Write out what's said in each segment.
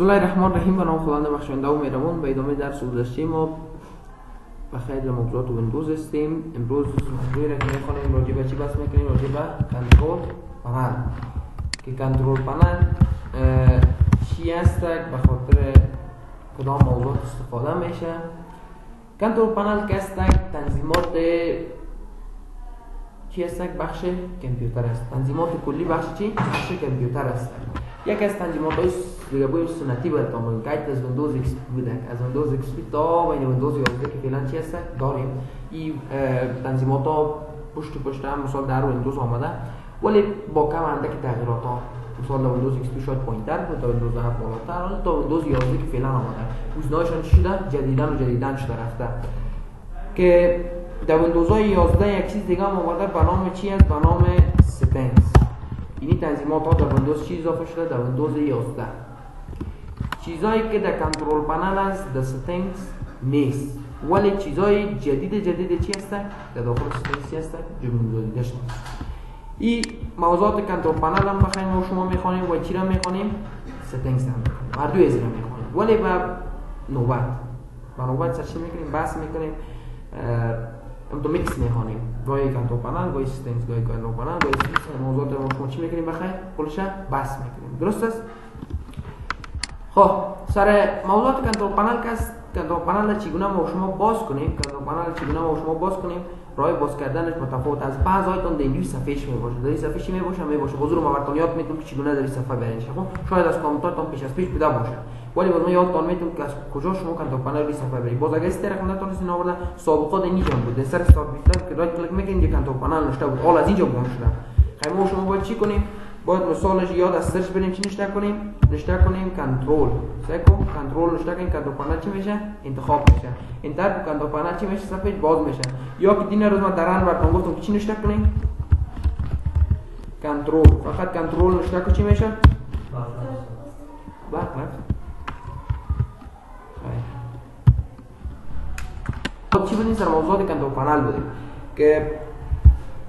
بسم الله الرحمن الرحیم. به نام خداوند بخشنده و مهربان. به ادامه درس گذشته ما به خیر موضوعات ویندوز هستیم. امروز روی را که میخوانیم راجع به چی بحث میکنیم؟ راجع به کنترل پنل که کنترل پنل چی هست، به خاطر کدام موضوعات استفاده میشه. کنترل پنل که هست تنظیمات چی هست؟ بخش کامپیوتر است. تنظیمات کلی بخش چی؟ بخش کامپیوتر است. یکی از تنظیمات های دیگه باید سنتی باید آموزش که از ویندوز ایکس بوده، از ویندوز ایکس تا بین ویندوز 11 که فعلا چی هست داریم. این تنظیمات ها پشت هم مثلا در ویندوز آمده، ولی با کم اندک تغییرات ها. مثلا در ویندوز ایکس شاید پایین‌تر بود، در ویندوز 7 بالاتر، حالا تا ویندوز 11 که فعلا آمده گزینه‌هاشون چی شده؟ جدیدن شده رفته. که در ویندوز 11 یک چیز دیگه هم آمده به نام چی است؟ به نام ستینگز. این تنظیمات ها در ویندوز چی اضافه شده؟ در ویندوز 11. چیزایی که در کنترل پنل است در ستینگز نیست، ولی چیزای جدید چی هست در داخل ستینگز هست جمع‌آوری داشته. این موضوعات کنترل پنل هم بخوایم ما شما میخوانیم و چی را میخوانیم؟ ستینگز هم میخوانیم، هر دوی از این میخوانیم، ولی به نوبت سرچ میکنیم، بحث میکنیم، تو میکس میخوانیم، گاهی کنترل پنل، گاهی ستینگز، گاهی کنترل پنل، گاهی ستینگز. موضوعات رو شما چی میکنیم بخیر؟ کلش بحث میکنیم. درست است؟ خب سر موضوعات کنترل پنل که است، کنترل پنل چگونه ما شما باز کنیم؟ کنترل پنل چگونه ما شما باز کنیم؟ راه باز کردنش متفاوت از بعضیاتون در این صفحهش میباشه. در این صفحه چی میباشه؟ حضور ما براتون یاد میدم که چگونه در این صفحه برنش. خب شاید از کامنتاتون پیش بوده باشه، ولی باز من یادتون میدم که از کجا شما کنترل پنل رو صفحه برید. باز اگه است رقم نتونستین آورده، سابقات اینجا بود. در سر استارت بیشتر که رایت کلیک میکنید کنترل پنل نشته بود، حالا از اینجا گم شده. خیلی ما شما باید چی کنیم؟ باید مثالش یاد از سرچ بریم چی نشته کنیم کنترل کنترل نشته کنیم. کنترل پنل چی میشه؟ انتخاب میشه. انتر کنترل پنل چی میشه؟ صفحه باز میشه. یا که دین روز ما درن براتون گفتم چی نشته کنیم؟ کنترل. فقط کنترل نشته کنیم چی میشه؟ خب چی بودیم؟ سر موضوعات کنترل پنل بودیم که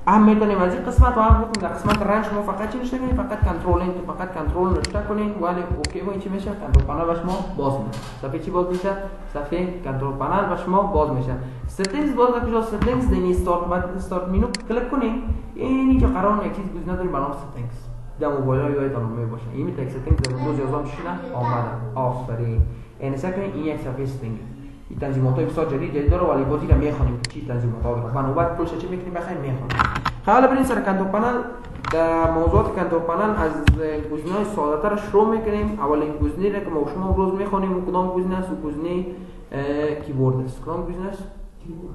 هم میتونیم از این قسمت و هم گفتیم در قسمت رنج شما فقط چی نشته کنیم؟ فقط کنترل نشته کنیم، ولی اوکی با این چی میشه؟ کنترل پنل و شما باز میشه. صفحه چی باز میشه؟ صفحه کنترل پنل و شما باز میشه. ستینگز باز کجا؟ ستینگز دنی استارت مینو کلیک کنیم، اینجا قرار یک چیز گزینه داریم به نام ستینگز. در موبایل ها یادتون میباشه این میتونه ستینگز در ویندوز 11 شده آمده. آفرین. این یک صفحه ستینگ. این تنظیمات های بسیار جدید داره، ولی بازی را میخوانیم که چی تنظیمات ها داره. بنابراین پروسه چی میکنیم بخیر میخوانیم. حالا بریم سر کنترل پنل. در موضوعات کنترل پنل از گزینه‌های ساده‌تر شروع میکنیم. اولین گزینه را که ما شما امروز میخوانیم کدام گزینه است؟ گزینه کیبورد است. کدام گزینه است؟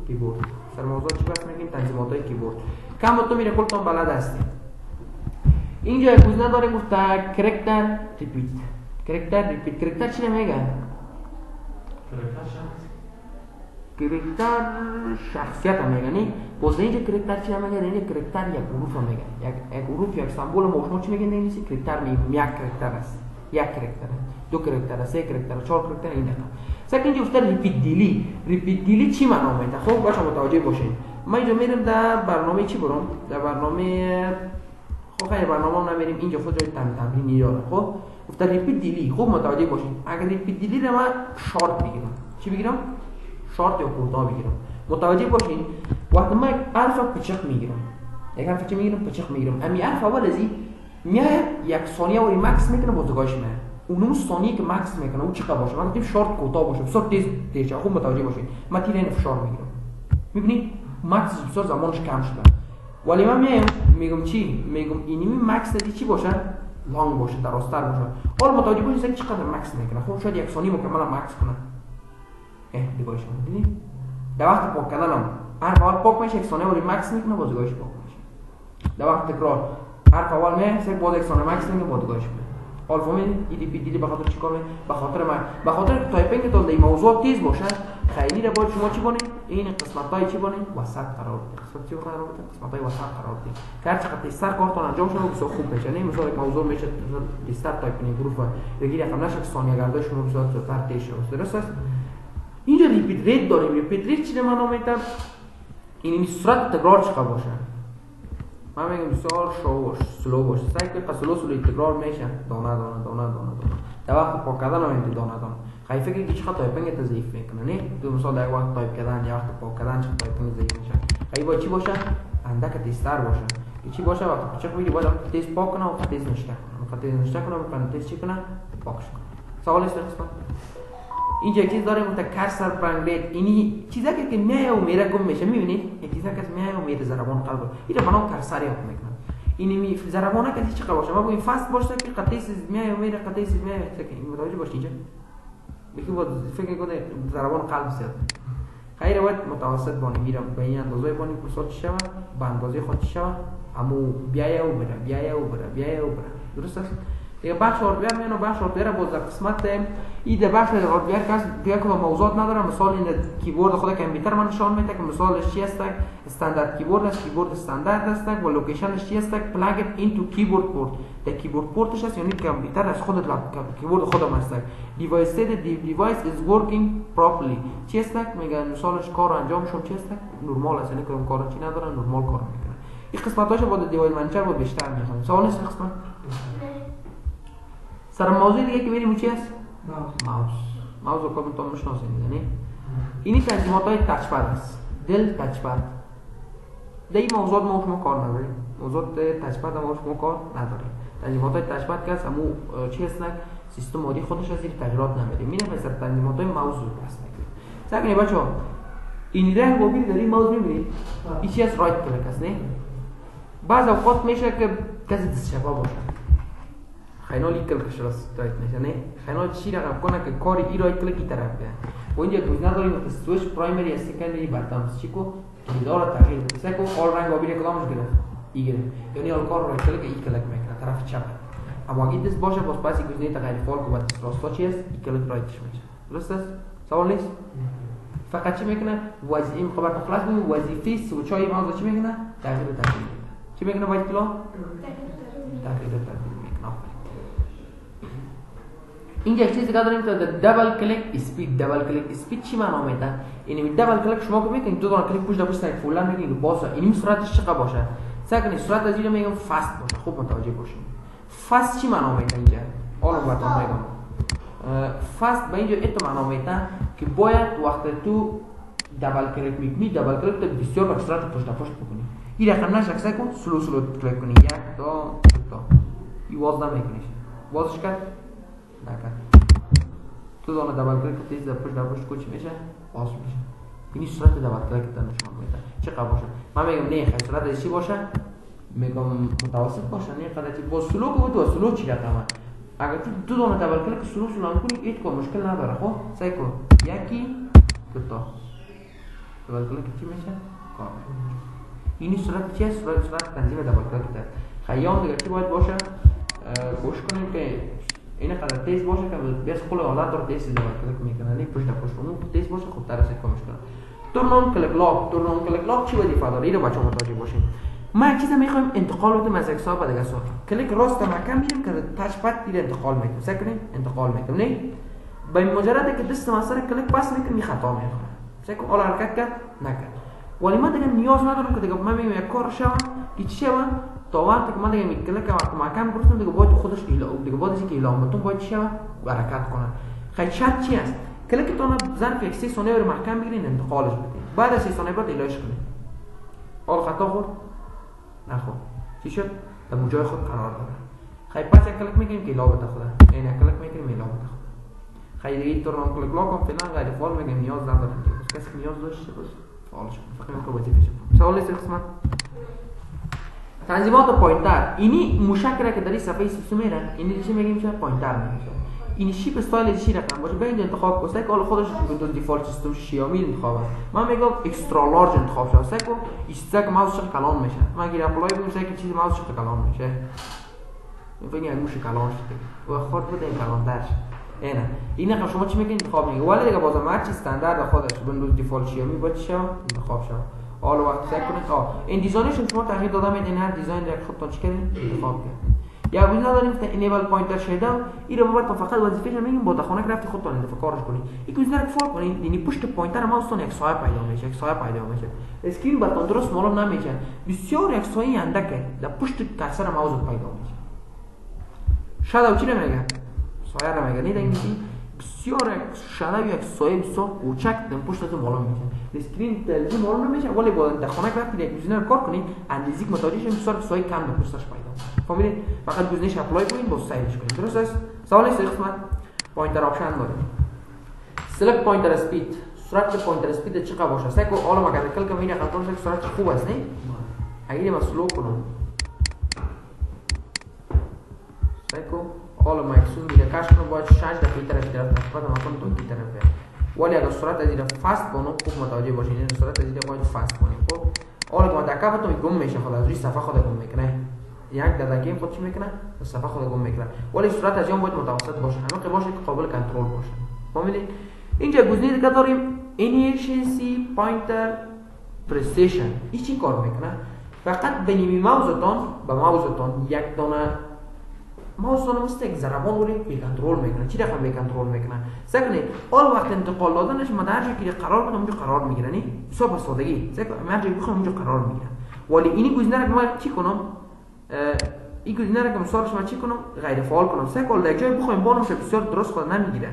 کیبورد. سر موضوع چی بحث میکنیم؟ تنظیمات های کیبورد. کم تو میره کلتون بلد هستید. اینجا گزینه داریم گفت کرکتر ریپیت. کرکتر چی میگه؟ کرکتر شخصیت هم میگه. باز اینجا کرکتر چی هم میگه؟ اینجا کرکتر یک حروف هم میگه. یک حروف یک سمبول ما شما چی میگن؟ اینجا کرکتر میگیم. یک کرکتر است، یک کرکتر، دو کرکتر، سه کرکتر، چهار کرکتر. این دقیقا سکن اینجا افتاد ریپیت دیلی چی معنا میده؟ خب باشه متوجه باشین. ما اینجا میرم در برنامه چی برم؟ در برنامه خب خیلی برنامه نمیریم، اینجا خود جای تمرینی داره. خب افتاد ریپیت دیلی. خوب متوجه باشین. اگر ریپیت دیلی رو من شارت بگیرم، چی بگیرم؟ شارت یا کوتاه بگیرم. متوجه باشین وقتی من حرف پچق میگیرم، یک حرف چی میگیرم؟ پچق میگیرم. امی حرف اول ازی میاد یک ثانیه ولی مکس میکنه بازگاهش میاد. اون ثانیه که مکس میکنه اون چقدر باشه؟ من گفتم شارت کوتاه باشه، بسیار تیز. خوب متوجه باشین. من تیر این فشار میگیرم. میبینید مکس بسیار زمانش کم شده. ولی من میگم چی؟ میگم اینی مکس دی چی باشه؟ لانگ باشه، درازتر باشه. حالا متوجه باشین چقدر مکس میکنه. خب شاید یک ثانیه مکمل مکس کنه. دیگه شما دیدید در وقت پاک کردنم حرف اول پاک میشه، یک ثانیه ولی مکس میکنه بازگاهش پاک میشه. در وقت تکرار حرف اول میشه باز یک ثانیه مکس میکنه بازگاهش میشه. حالا فهمیدید ای دی به خاطر چیکار میکنه؟ به خاطر تایپینگ تا این موضوع تیز باشه خیلی را باید شما چی کنید؟ این قسمت‌های چی کنید؟ وسط قرار بدید. قسمت چی قرار بدید؟ قسمت‌های وسط قرار بدید. هر چقدر تیزتر کارتون انجام شده بسیار خوب میشه. نه مثلا یک موضوع میشه تیزتر تایپینگ حروف دیگه رقم نشه ثانیه گردش شما بسیار زودتر تیز شه. درست است؟ اینجا ریپیت ریت داریم. ریپیت ریت چی معنا میده؟ این سرعت تکرار چقدر باشه. من میگم بسیار سلو باشه. سعی کنید سلو تکرار میشه. دانه در وقت پاک کردن هم امتداد ندارم. خیلی فکر که چقدر تایپینگ ضعیف میکنه نه؟ تو مثلا در وقت تایپ کردن یا وقت پاک کردن چقدر تایپینگ ضعیف میشه. خیلی باید چی باشه؟ اندک تیزتر باشه. که چی باشه وقتی کوچک بگیری باید تیز پاک کنه و تیز نشته کنه. وقتی تیز نشته کنه و تیز چی کنه؟ پاکش کنه. سوال است قسمت؟ اینجا چیز داره متکرر پرنگلیت. اینی چیزا که میای و میره گم میشه میبینید؟ یک چیزا که میای و میره ضربان قلب. اینو بنام کرسری حکم میکنه. اینی می ضربانه که چی باشه؟ ما بگیم فاست باشه که قطعی چیز میای و میره قطعی چیز میای این متوجه باشید اینجا. میگه بود فکر کنه ضربان قلب زیاد. خیر باید متوسط بانی میرم به این اندازه بانی پرسات چی شود؟ به اندازه خود چی شود؟ امو بیایه و بره بیایه و بره بیایه و بره. درست است؟ دیگه بخش هاردویر میانه بخش هاردویر باز در قسمت این بخش هاردویر که دیگه که موضوعات نداره. مثال این کیبورد خود کامپیوتر من نشان میده که مثالش چی است؟ استاندارد کیبورد است. کیبورد استاندارد است و لوکیشنش چی است؟ پلاگ اینتو کیبورد پورت. در کیبورد پورتش است یعنی کامپیوتر از خود کیبورد خودم است. دیوایس دیوایس is working properly. چی است؟ میگن مثالش کار انجام شد چی است؟ نرمال است یعنی که کار چی نداره نرمال کار میکنه. این قسمتاش بود دیوایس منچر بود بیشتر میخوام. سوال است قسمت سر موضوع دیگه که میریم چی است؟ ماوس رو کامل تو میشناسید نه؟ اینی تنظیمات های تچ پد است. دل تچ پد. در این موضوعات ما شما کار نداریم. موضوعات تچ پد ما شما کار نداریم. تنظیمات های تچ پد که است همون چی است؟ سیستم عادی خودش از این تغییرات نمیده. میریم سر تنظیمات های ماوس رو بس میکنیم. سعی کنید بچه‌ها این رنگ رو در این ماوس میبینید؟ این چی است؟ رایت کلیک است نه؟ بعض اوقات میشه که کسی دست شفا باشه. خیلی کلکش راست رایت میشه نه؟ خیلی چی رقم کنه که کاری ای رایت کلیکی طرف بیاد. و اینجا گزینه داریم که سویچ پرایمری است سکندری باتم چیکو کلیدار تغییر بده. سعی کن آل رنگ آبی کدامش گرفت؟ ای گرفت. یعنی آل کار رایت کلیک ای کلیک میکنه طرف چپ. اما اگه دست باشه باز پس گزینه تغییر فال کو بعد راستا چی است؟ ای کلیک رایتش میشه. درست است؟ سوال نیست؟ فقط چی میکنه؟ وظیفه خبر خلاص بگیم وظیفه سویچ های ماوس چی میکنه؟ تغییر میده. چی میکنه باید کلا؟ تغییر میکنه. اینجا چیزی که داریم که دبل کلیک اسپید. دبل کلیک اسپید چی معنا میده؟ یعنی دبل کلیک شما که میکنید دو تا کلیک پشت پشت سر فولان میگید باز این سرعتش چقدر باشه؟ سعی سرعت از اینجا میگم فاست باشه. خوب متوجه باشید. فاست چی معنا میده اینجا؟ حالا براتون میگم. فاست به اینجا ات معنا میده که باید وقتی تو دبل کلیک میکنی دبل کلیک تو بسیار با سرعت پشت پشت بکنی. این رقم نشه سعی کن سلو کلیک کنی. یک تا این واز نمیکنی. وازش کرد نکرد. تو دانه دبل کلیک تیز در پشت کوچ میشه باز میشه. این صورت دبل کلیک نشون میده. چقدر باشه؟ من میگم نه خیلی صورت چی باشه؟ میگم متوسط باشه. نه قدرتی با سلو که بود و سلو چی رقمه؟ اگر تو دانه دبل کلیک سلو کنی هیچ کار مشکل نداره. خب سعی کن یکی دو تا دبل کلیک چی میشه؟ کار میشه. این صورت چیه؟ صورت تنظیم دبل کلیک ده. خیام دیگه چی باید باشه؟ گوش کنیم که این قدر تیز باشه که بیس کل حالت رو تیز دبل کلیک میکنه. نه پشت اون تیز باشه خوب تر از کمش کنه. تورن کلیک لاک چی وظیفه داره؟ اینو بچه‌ها متوجه باشین. ما یک چیز میخوایم انتقال بدیم از یک سوال به دیگه سوال. کلیک راست مکان میریم که تاچ پد دیگه انتقال میکنیم. سعی کنیم انتقال میکنیم. نه به مجرد که دست ما سر کلیک پاس میکنیم خطا میکنه. سعی کن اول حرکت کرد نکرد. ولی من دیگه نیاز ندارم که دیگه من میگم یک کار شوم که چی شوم تا وقتی که من دیگه میکلیک کنم مکان برسم دیگه باید خودش دیگه باید اینکه اعلام بتون باید چی حرکت کنه. خیلی شرط چی است؟ کلیکتون ظرف یک 3 ثانیه رو محکم بگیرین انتقالش بدین. بعد از 3 ثانیه بعد ایلاش کنین. حالا خطا خورد؟ نخورد. چی شد؟ در جای خود قرار داره. خیلی پس یک کلیک میکنیم که ایلا بده خدا. این یک کلیک میکنیم ایلا بده خدا. خیلی دیگه تورن کلیک لاک هم فعلا غیر فعال میگم نیاز ندارم که کسی نیاز داشته باشه فعالش کنه. فقط میگم وظیفه شما. سوال است قسمت تنظیمات پوینتر. اینی مشکل که در این صفحه سیستم میره. اینی چی میگیم که پوینتر میشه. این شیپ استایل چی رقم باشه به این انتخاب کنید که حالا خودش ویندوز دیفالت سیستم شیائومی انتخابه. من میگم اکسترا لارج انتخاب شه. سعی کن استک ماوس چه کلان میشه. من اگه اپلای کنم سعی چیز ماوس چه کلان میشه. میگم این موش کلان شده. و خود بده کلان درش. اینا شما چی میگین انتخاب میگه. ولی دیگه بازم هر چی استاندارد خودش ویندوز دیفالت شیائومی باشه انتخاب شه. حالا وقت سعی کنید این دیزاینش شما تغییر دادم این هر دیزاین رو خودتون چه کنید انتخاب کنید. یا گوش نداریم که انیبل پوینتر شده این رو ما فقط وظیفه‌ش میگیم با خونه گرفتی خودتون انتخاب کارش کنید. این گوش رو فال کنید یعنی پشت پوینتر ماوستون یک سایه پیدا میشه. یک سایه پیدا میشه. اسکرین براتون درست معلوم نمیشه. بسیار یک سایه اندکه در پشت کسر ماوس پیدا میشه. شادو چی نمیگه؟ سایه را میگه نه انگلیسی بسیار یک شادو یک سایه بسیار کوچک در پشت از معلوم میشه اسکرین تلویزیون معلوم نمیشه ولی با در خانه وقتی یک گزینه رو کار کنید اندازه‌ای متوجه شید بسیار سایه کم در پشتش پیدا فهمیدید فقط گزینه‌اش اپلای کنید با سایدش کنید درست است سوال است قسمت پوینتر آپشن داریم سلکت پوینتر اسپید سرعت پوینتر اسپید چقدر باشه سعی کن حالا مگر کل کمی کنترل کنید سرعت خوب است نه اگه من سلو کنم سعی کن حالا ماکسیمم میره کاش کنم باید 6 دقیقه طرف بعد ما کنم تو طرف ولی اگر سرعت از این فاست کنم خوب متوجه باشین این سرعت از این باید فاست کنیم خب حالا که ما دقیقاً گم میشه خلاص روی صفحه خود گم میکنه یک دقیقه خود چی میکنه صفحه خود گم میکنه ولی سرعت از این باید متوسط باشه همین که باشه که قابل کنترل باشه فهمیدید اینجا گزینه دیگه داریم انیشیسی پوینتر پرسیشن این چی کار میکنه فقط بنیمی موزتون به موزتون یک دانه موزتون مثل یک ضربان ولی بی کنترل میکنه چی رقم بی کنترل میکنه سکنید اول وقت انتقال دادنش من هر جایی که قرار بدم اونجا قرار میگیره نه بسیار به سادگی من هر جایی بخوام اونجا قرار میگیره ولی اینی گزینه رو من چی کنم این گزینه رو که مثالش من چی کنم غیر فعال کنم سکل در جای بخوام بانمش بسیار درست خود نمیگیره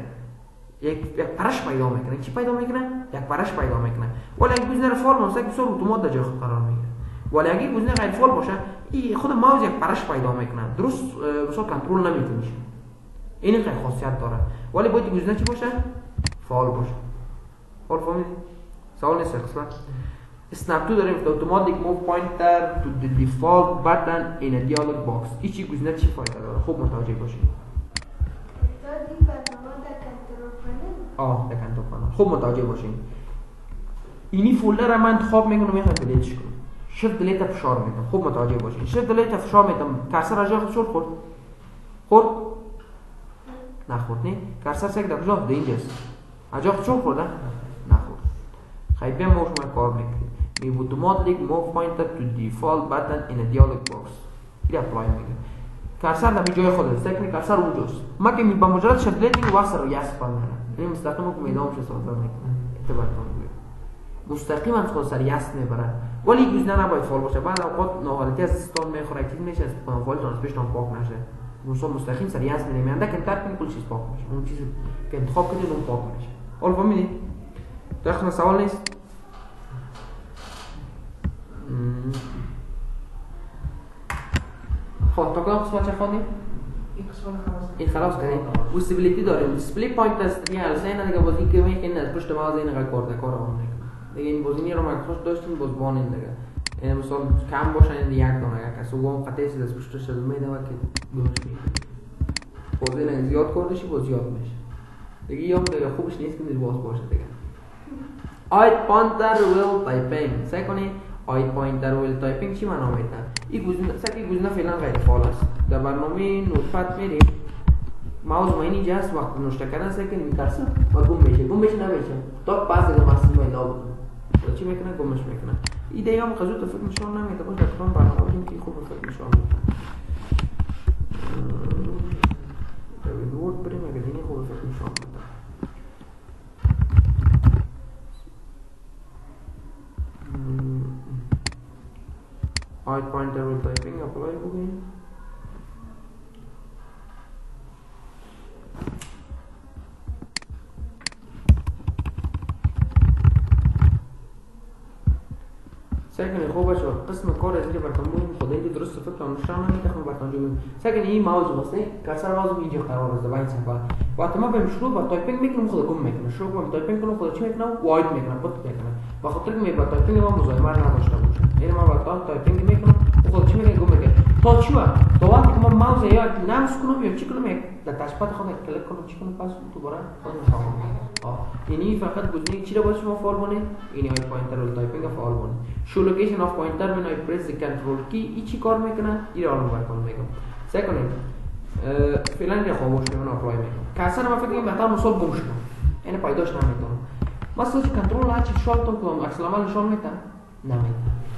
یک پرش پیدا میکنه چی پیدا میکنه یک پرش پیدا میکنه ولی اگه گزینه رو فعال کنم بسیار اتومات در جای خود قرار میگیره ولی اگه گزینه غیر فعال باشه این خود ماوس یک پرش پیدا میکنه درست بسیار کنترل نمیکنه این خیلی خاصیت داره ولی باید گزینه چی باشه فعال باشه حال فهمیدید سوال نیست قسمت snap to داریم automatic move pointer to the default button in a dialog box این چی گزینه چی فایده داره خوب متوجه باشید در کنترل پنل خوب متوجه باشین اینی فولدر رو من انتخاب میکنم میخوام دلیتش کنم شیفت دلیت فشار میدم خوب متوجه باشین شیفت دلیت فشار میدم کرسر از جا خورد خورد نخورد نه کرسر سگ در کجا اینجاست از جا خورد نخورد خیلی بیا ما شما کار میکنیم می automatic move pointer to default button in a dialog box این اپلای میگه کرسر در جای خودت سگ کرسر اونجاست ما که با مجرد شیفت دلیت میگه واسه رو یس پنل این مستقیم که میدامش استفاده میکنه اعتبار کنید مستقیما از خود سر یس میبره ولی گزینه نباید فعال باشه بعد اوقات ناحالتی از سیستم میخوره چیز میشه از فایل ترانسپیشن پاک نشه مستقیم سر یس نمیاد که انتر کنید کل چیز پاک میشه اون چیزی که انتخاب کنید اون پاک میشه حالا فهمیدید درخت سوال نیست خب تا کدام قسمت چه خوندیم این خلاص کردیم پوسیبیلیتی داریم دیسپلی پوینت است دیگه الان دیگه بازی که میگن از پشت ماوس این کار اون دیگه این بازی رو ما خوش داشتیم باز بان دیگه این مثلا کم باشه یک دونه یک کسو گم قطعی از پشتش میده و که گوش میده بازی زیاد کردشی باز زیاد میشه دیگه یا دیگه خوبش نیست که باز باشه دیگه آیت پوینتر ویل تایپینگ سعی کنید آیت پوینتر ویل تایپینگ چی معنا میده این گزینه فعلا غیر فعال است در برنامه نوتپد میریم ماوس ما اینجا است وقت نوشته کردن سعی کنیم میترسه و گم میشه نمیشه تا پس دیگه ماکسیمم اینا بود چی میکنه گمش میکنه ایده هم خزوت فکر نشون نمیده باشه در کدام برنامه بودیم که خوب فکر نشون میده در وورد بریم اگر اینی خوب فکر نشون میده آیت پوینتر رو تایپینگ اپلای بگیم سعی کنید خوب باشه قسم کار از اینجا براتون بگیم خدایی درست فکر نشون نمیده که براتون بگیم سعی کنید این ماوس واسه کرسر ماوس اینجا قرار بده با این صفحه وقتی ما بریم شروع با تایپینگ میکنیم خود گم میکنه شروع با تایپینگ کنیم خود چی میکنه وایت میکنه خود میکنه با خاطر که با تایپینگ ما مزاحمت نداشته باشه این ما با تایپینگ میکنم خود چی میکنه گم میکنه تا چی تا وقتی که ما ماوس یا لمس کنم یا چی کنم در تشپات خود کلیک کنم چی کنم پس دوباره خود میخوام اینی فقط گزینه چی رو باید شما فعال کنید اینی آیت پوینتر رو تایپینگ فعال کنید شو لوکیشن اف پوینتر when I press the control key این چی کار میکنه این رو براتون میگم سعی کنید فعلا یه خاموش کنم اپلای میکنم کسر ما فکر کنم مثلا مثال گم شد یعنی پیداش نمیتونم مثلا کنترل هر چی شالتون کنم عکس العمل نشون میده نمیده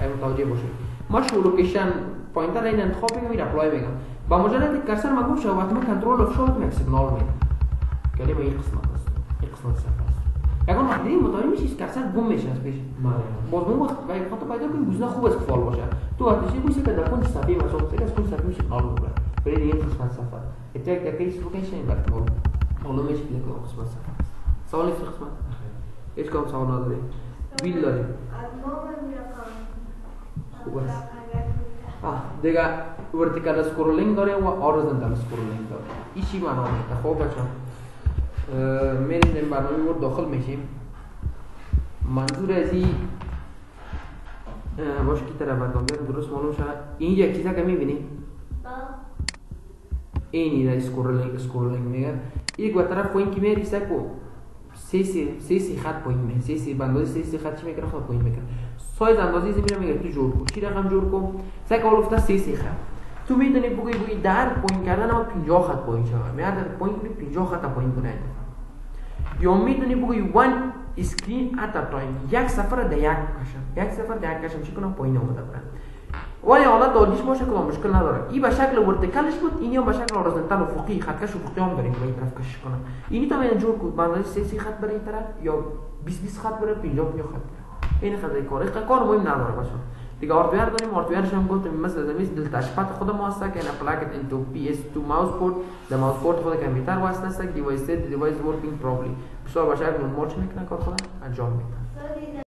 این متوجه باشید ما شو لوکیشن پوینتر این انتخاب میکنم این اپلای میکنم با مجرد که کرسر ما گم شد وقتی ما کنترل اف شالت میک سیگنال میده کلمه این قسمت است این قسمت صفحه است اگر ما دیدیم متوجه میشید کرسر گم میشه از پیش باز ما وقتی خاطر پیدا کنیم گزینه خوب است فعال باشه تو وقتی چی گوشی که در کل صفحه مثلا از کل صفحه میشه سیگنال میده برید این قسمت صفحه اتفاق در کیس رو کیش این وقت معلوم میشه که کدام قسمت صفحه است. سوالی است قسمت؟ هیچ کدام سوال نداریم. بیل داریم. خوب است. دیگه ورتیکال اسکرولینگ داره و هورایزونتال اسکرولینگ داره. این چی معنا میده؟ خب بچه‌ها میریم در برنامه ورد داخل میشیم. منظور از این باشه که طرف برگردم درست معلوم شد. این یک چیزا که میبینی اینی را اسکرولینگ میگه. یک و طرف پایین که میری سکو سی خط پایین میره. سی بندازی سی خط چی میکنه خود پایین میکنه. سایز اندازی میره میگه تو جور کن. چی رقم جور کن؟ سکو اولفتا سی خط. تو میدونی بگویی در پایین کردن اما 50 خط پایین شود. میاد پایین کنی 50 خط پایین کنه. یا میدونی بگویی one screen at a time. یک سفر در یک کشم چی کنم پایین اومده برم. ولی حالا دادیش باشه که مشکل نداره. این به شکل ورتیکالش بود، اینی هم به شکل هورایزونتال افقی خطکش افقی هم داریم که این طرف کشش کنم. اینی تو میان جور کن بندازی 30 خط برای این طرف یا 20 خط برای 50 خط برای. این خطای کار مهم نداره باشه. دیگه هاردویر داریم. هاردویرش هم گفتم مثل زمین دل تشپت خود ما هست که اینا plug it into PS2 mouse port. the mouse port خود کامپیوتر واسطه است که device ورکینگ properly. بسیار باشه اگه مارچ میکنه کار خودم انجام میده.